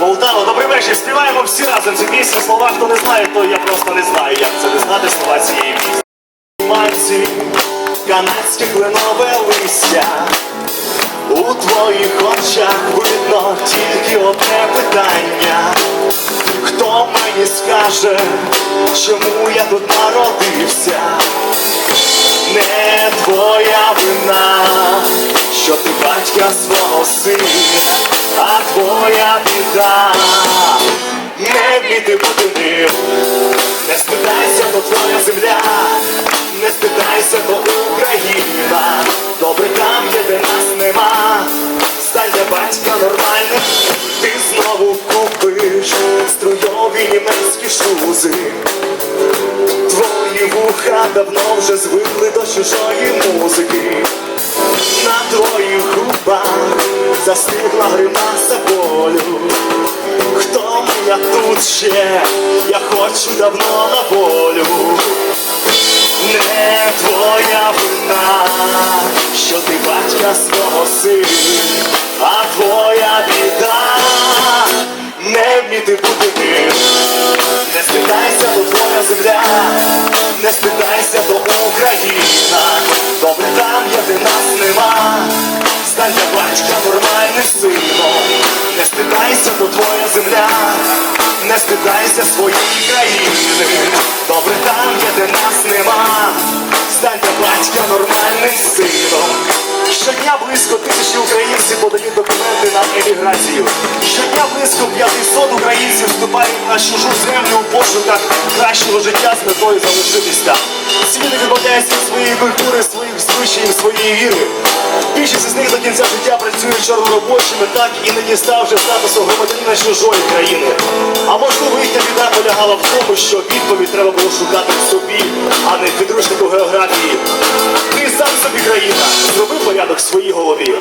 Полтава, добрий вечір, співаємо всі разом цю пісню. Слова хто не знає, то я просто не знаю, як це не знати слова цієї пісні. Мальці, канадське кленове листя, у твоїх очах видно тільки одне питання. Хто мені скаже, чому я тут народився? Не твоя вина, що ти батька свого сина, а твоя біда не вміти бути ним. Не стидайся, то твоя земля, не стидайся, то Україна. Добре там, де нас нема, стань для батька нормальним. Ти знову купиш струйові німецькі шузи. Твої вуха давно вже звикли до чужої музики. На твоїх губах застигла гримаса болю. Хто я тут ще? Я хочу давно на волю. Не твоя вина, що ти батька свого сина, а твоя біда не вміти бути ним. Не стидайся, то твоя земля, не стидайся, то Україна. Добре там, де нас нема, стань для батька нормальним сином. Не стидайся, то твоя земля, не стидайся своєї країни. Добре там, де нас нема, стань для батька нормальним сином. Щодня близько 1000 українців подають документи на еміграцію. Щодня близько 500 українців вступають на чужу землю у пошуках кращого життя з метою залишитись там. Світ відмовляється від своєї культури, своїх звичаїв, своєї віри. Більшість з них до кінця життя працюють чорноробочими, так і не діставши статусу громадянина чужої країни. А можливо, їхня біда полягала в тому, що відповідь треба було шукати в собі, а не в підручнику географії. Ти сам собі країна, зроби порядок в своїй голові.